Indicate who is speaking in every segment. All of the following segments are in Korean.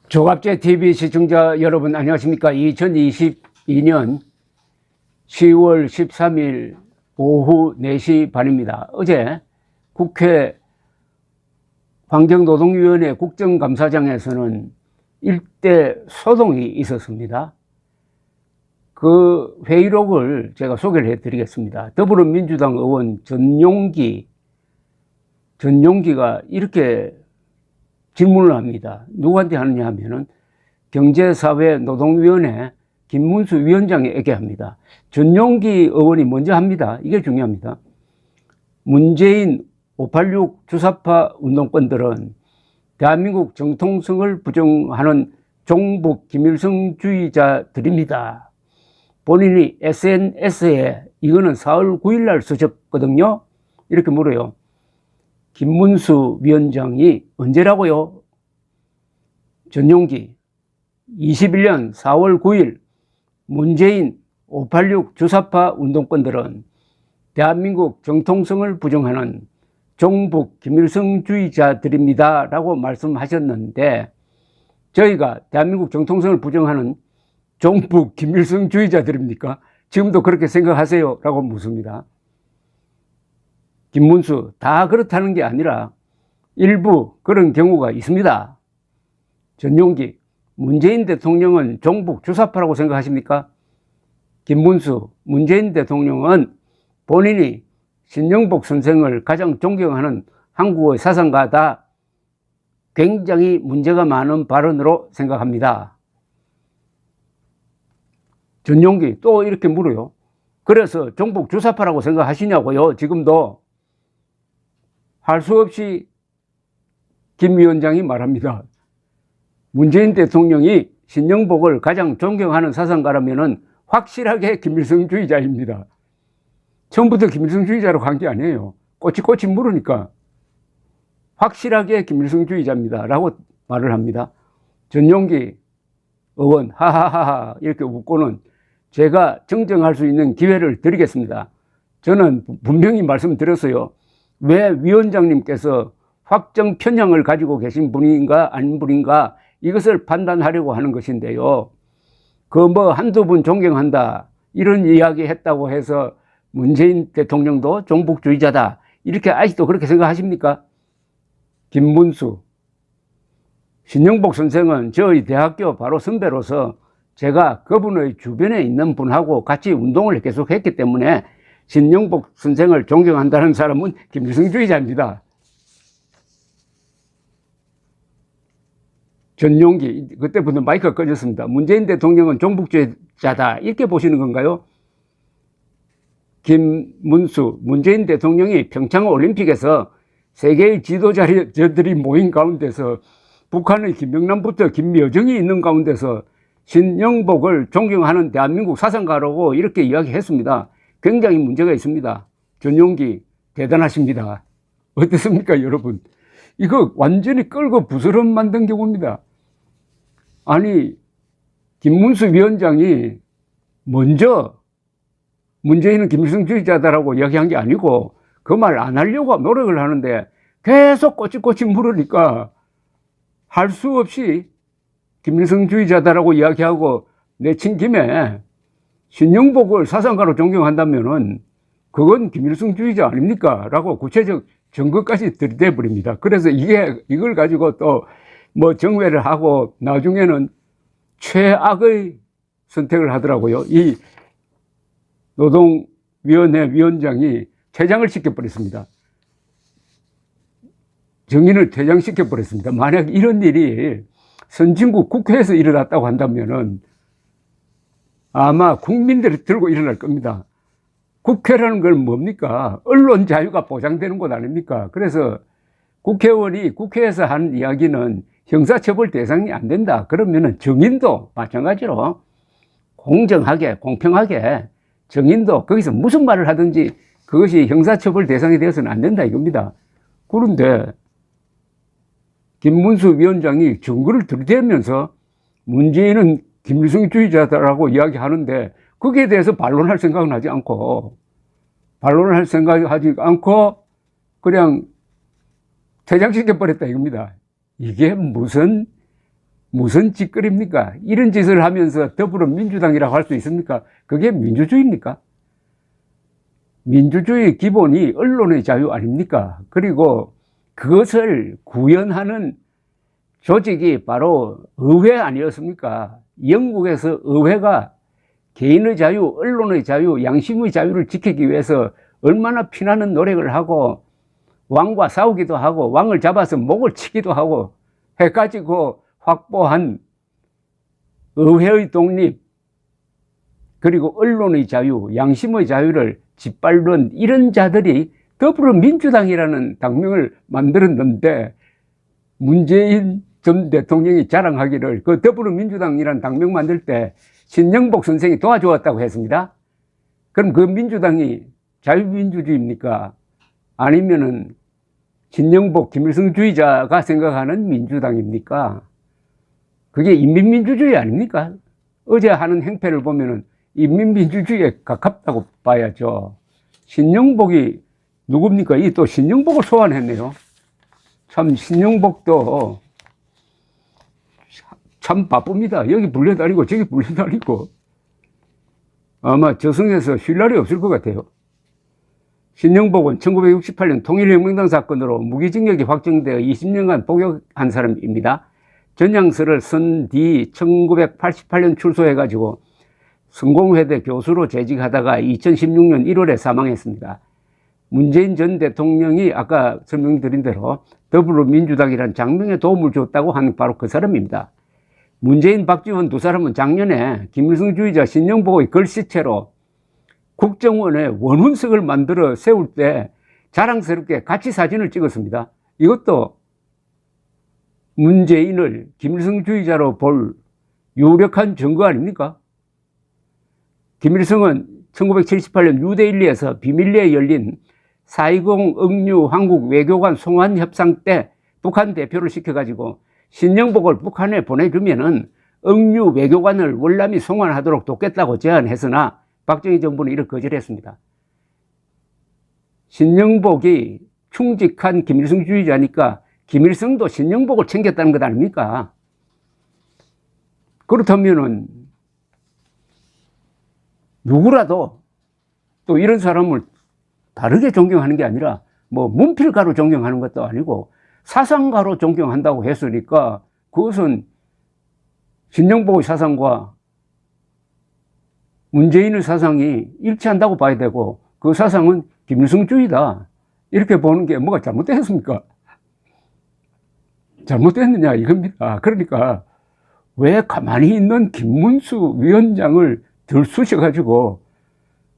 Speaker 1: 조갑제 TV 시청자 여러분 안녕하십니까? 2022년 10월 13일 오후 4시 반입니다. 어제 국회 환경노동위원회 국정감사장에서는 일대 소동이 있었습니다. 그 회의록을 제가 소개를 해드리겠습니다. 더불어민주당 의원 전용기가 이렇게 질문을 합니다. 누구한테 하느냐 하면은 경제사회노동위원회 김문수 위원장에게 합니다. 전용기 의원이 먼저 합니다. 이게 중요합니다. 문재인 586 주사파 운동권들은 대한민국 정통성을 부정하는 종북 김일성주의자들입니다. 본인이 SNS에 이거는 4월 9일 날 쓰셨거든요. 이렇게 물어요. 김문수 위원장이 언제라고요? 전용기 21년 4월 9일 문재인 586 주사파 운동권들은 대한민국 정통성을 부정하는 종북 김일성주의자들입니다 라고 말씀하셨는데, 저희가 대한민국 정통성을 부정하는 종북 김일성주의자들입니까? 지금도 그렇게 생각하세요? 라고 묻습니다. 김문수, 다 그렇다는 게 아니라 일부 그런 경우가 있습니다. 전용기, 문재인 대통령은 종북 주사파라고 생각하십니까? 김문수, 문재인 대통령은 본인이 신영복 선생을 가장 존경하는 한국의 사상가다. 굉장히 문제가 많은 발언으로 생각합니다. 전용기 또 이렇게 물어요. 그래서 종북 주사파라고 생각하시냐고요? 지금도. 할 수 없이 김 위원장이 말합니다. 문재인 대통령이 신영복을 가장 존경하는 사상가라면 확실하게 김일성주의자입니다. 처음부터 김일성주의자라고 한 게 아니에요. 꼬치꼬치 물으니까 확실하게 김일성주의자입니다 라고 말을 합니다. 전용기 의원 하하하하 이렇게 웃고는 제가 정정할 수 있는 기회를 드리겠습니다. 저는 분명히 말씀드렸어요. 왜 위원장님께서 확정 편향을 가지고 계신 분인가 아닌 분인가 이것을 판단하려고 하는 것인데요. 한두 분 존경한다 이런 이야기 했다고 해서 문재인 대통령도 종북주의자다 이렇게 아직도 그렇게 생각하십니까? 김문수, 신영복 선생은 저희 대학교 바로 선배로서 제가 그분의 주변에 있는 분하고 같이 운동을 계속 했기 때문에 신영복 선생을 존경한다는 사람은 김일성주의자입니다. 전용기, 그때부터 마이크가 꺼졌습니다. 문재인 대통령은 종북주의자다 이렇게 보시는 건가요? 김문수, 문재인 대통령이 평창올림픽에서 세계의 지도자들이 모인 가운데서 북한의 김영남부터 김여정이 있는 가운데서 신영복을 존경하는 대한민국 사상가라고 이렇게 이야기했습니다. 굉장히 문제가 있습니다. 전용기 대단하십니다. 어떻습니까 여러분? 이거 완전히 끌고 부스럼 만든 경우입니다. 아니 김문수 위원장이 먼저 문재인은 김일성주의자다라고 이야기한 게 아니고 그 말 안 하려고 노력을 하는데 계속 꼬치꼬치 물으니까 할 수 없이 김일성주의자다라고 이야기하고 내친 김에 신영복을 사상가로 존경한다면은 그건 김일성주의자 아닙니까? 라고 구체적 증거까지 들이대 버립니다. 그래서 이걸 가지고 또 뭐 정회를 하고 나중에는 최악의 선택을 하더라고요. 이 노동위원회 위원장이 퇴장을 시켜버렸습니다. 정인을 퇴장시켜버렸습니다. 만약 이런 일이 선진국 국회에서 일어났다고 한다면은 아마 국민들이 들고 일어날 겁니다. 국회라는 건 뭡니까? 언론 자유가 보장되는 곳 아닙니까? 그래서 국회의원이 국회에서 한 이야기는 형사처벌 대상이 안 된다. 그러면은 정인도 마찬가지로 공정하게, 공평하게 정인도 거기서 무슨 말을 하든지 그것이 형사처벌 대상이 되어서는 안 된다 이겁니다. 그런데 김문수 위원장이 증거를 들이대면서 문재인은 김일성주의자다라고 이야기하는데 거기에 대해서 반론할 생각은 하지 않고 그냥 퇴장시켜버렸다 이겁니다. 이게 무슨 무슨 짓거리입니까? 이런 짓을 하면서 더불어민주당이라고 할 수 있습니까? 그게 민주주의입니까? 민주주의 기본이 언론의 자유 아닙니까? 그리고 그것을 구현하는 조직이 바로 의회 아니었습니까? 영국에서 의회가 개인의 자유, 언론의 자유, 양심의 자유를 지키기 위해서 얼마나 피나는 노력을 하고 왕과 싸우기도 하고 왕을 잡아서 목을 치기도 하고 해가지고 확보한 의회의 독립, 그리고 언론의 자유, 양심의 자유를 짓밟는 이런 자들이 더불어민주당이라는 당명을 만들었는데, 문재인 전 대통령이 자랑하기를 그 더불어민주당이라는 당명 만들 때 신영복 선생이 도와주었다고 했습니다. 그럼 그 민주당이 자유민주주의입니까? 아니면은 신영복 김일성주의자가 생각하는 민주당입니까? 그게 인민민주주의 아닙니까? 어제 하는 행패를 보면은 인민민주주의에 가깝다고 봐야죠. 신영복이 누굽니까? 이 또 신영복을 소환했네요. 참 신영복도 참 바쁩니다. 여기 불려다니고 저기 불려다니고 아마 저승에서 쉴 날이 없을 것 같아요. 신영복은 1968년 통일혁명당 사건으로 무기징역이 확정되어 20년간 복역한 사람입니다. 전향서를 쓴 뒤 1988년 출소해가지고 성공회대 교수로 재직하다가 2016년 1월에 사망했습니다. 문재인 전 대통령이 아까 설명드린 대로 더불어민주당이란 장명에 도움을 줬다고 하는 바로 그 사람입니다. 문재인, 박지원 두 사람은 작년에 김일성주의자 신영복의 글씨체로 국정원에 원훈석을 만들어 세울 때 자랑스럽게 같이 사진을 찍었습니다. 이것도 문재인을 김일성주의자로 볼 유력한 증거 아닙니까? 김일성은 1978년 뉴델리에서 비밀리에 열린 4.20 억류 한국 외교관 송환 협상 때 북한 대표를 시켜가지고 신영복을 북한에 보내주면은 억류 외교관을 월남이 송환하도록 돕겠다고 제안했으나 박정희 정부는 이를 거절했습니다. 신영복이 충직한 김일성주의자니까 김일성도 신영복을 챙겼다는 것 아닙니까? 그렇다면은 누구라도 또 이런 사람을 다르게 존경하는 게 아니라 뭐 문필가로 존경하는 것도 아니고 사상가로 존경한다고 했으니까 그것은 신영복의 사상과 문재인의 사상이 일치한다고 봐야 되고 그 사상은 김일성주의다 이렇게 보는 게 뭐가 잘못됐습니까? 잘못됐느냐 이겁니다. 그러니까 왜 가만히 있는 김문수 위원장을 들쑤셔가지고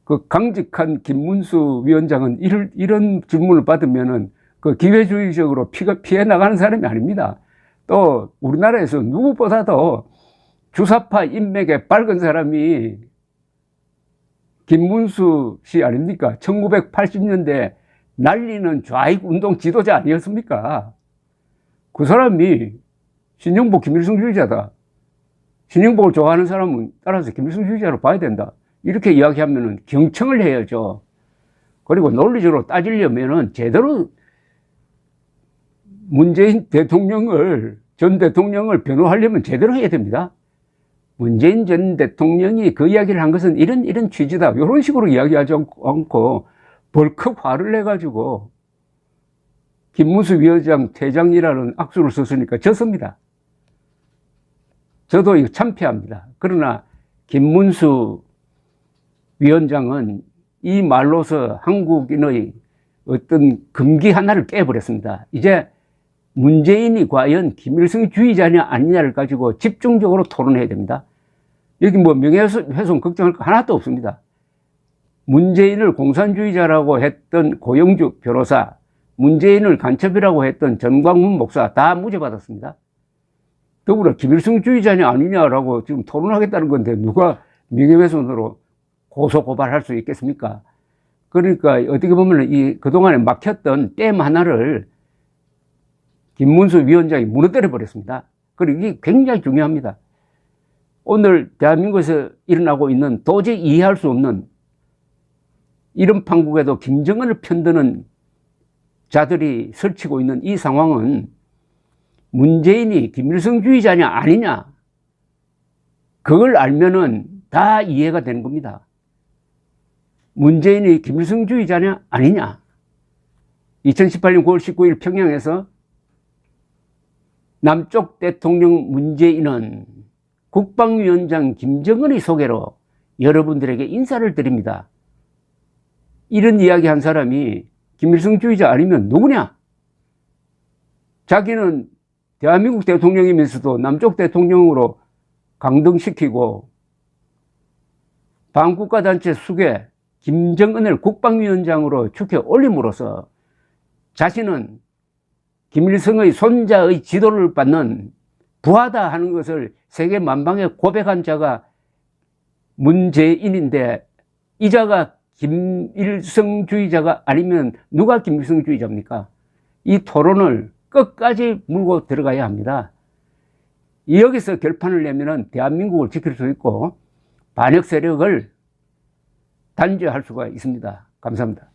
Speaker 1: 그 강직한 김문수 위원장은 이런 질문을 받으면은 그 기회주의적으로 피해 나가는 사람이 아닙니다. 또 우리나라에서 누구보다도 주사파 인맥에 밝은 사람이 김문수 씨 아닙니까? 1980년대 날리는 좌익 운동 지도자 아니었습니까? 그 사람이 신영복 김일성주의자다. 신영복을 좋아하는 사람은 따라서 김일성주의자로 봐야 된다. 이렇게 이야기하면은 경청을 해야죠. 그리고 논리적으로 따지려면은 제대로 문재인 전 대통령을 변호하려면 제대로 해야 됩니다. 문재인 전 대통령이 그 이야기를 한 것은 이런 취지다. 이런 식으로 이야기하지 않고 벌컥 화를 내가지고 김문수 위원장 퇴장이라는 악수를 썼으니까 졌습니다. 저도 이거 참패합니다. 그러나 김문수 위원장은 이 말로서 한국인의 어떤 금기 하나를 깨버렸습니다. 이제 문재인이 과연 김일성주의자냐 아니냐를 가지고 집중적으로 토론해야 됩니다. 여기 뭐 명예훼손 걱정할 거 하나도 없습니다. 문재인을 공산주의자라고 했던 고영주 변호사, 문재인을 간첩이라고 했던 전광훈 목사 다 무죄 받았습니다. 더불어 김일성주의자냐 아니냐라고 지금 토론하겠다는 건데 누가 명예훼손으로 고소 고발할 수 있겠습니까? 그러니까 어떻게 보면 이 그동안에 막혔던 댐 하나를 김문수 위원장이 무너뜨려 버렸습니다. 그리고 이게 굉장히 중요합니다. 오늘 대한민국에서 일어나고 있는 도저히 이해할 수 없는 이런 판국에도 김정은을 편드는 자들이 설치고 있는 이 상황은 문재인이 김일성주의자냐 아니냐, 그걸 알면은 다 이해가 되는 겁니다. 문재인이 김일성주의자냐 아니냐. 2018년 9월 19일 평양에서 남쪽 대통령 문재인은 국방위원장 김정은의 소개로 여러분들에게 인사를 드립니다. 이런 이야기 한 사람이 김일성주의자 아니면 누구냐? 자기는 대한민국 대통령이면서도 남쪽 대통령으로 강등시키고 반국가단체 수괴 김정은을 국방위원장으로 축해 올림으로써 자신은 김일성의 손자의 지도를 받는 부하다 하는 것을 세계 만방에 고백한 자가 문재인인데, 이 자가 김일성주의자가 아니면 누가 김일성주의자입니까? 이 토론을 끝까지 물고 들어가야 합니다. 여기서 결판을 내면 대한민국을 지킬 수 있고 반역 세력을 단죄할 수가 있습니다. 감사합니다.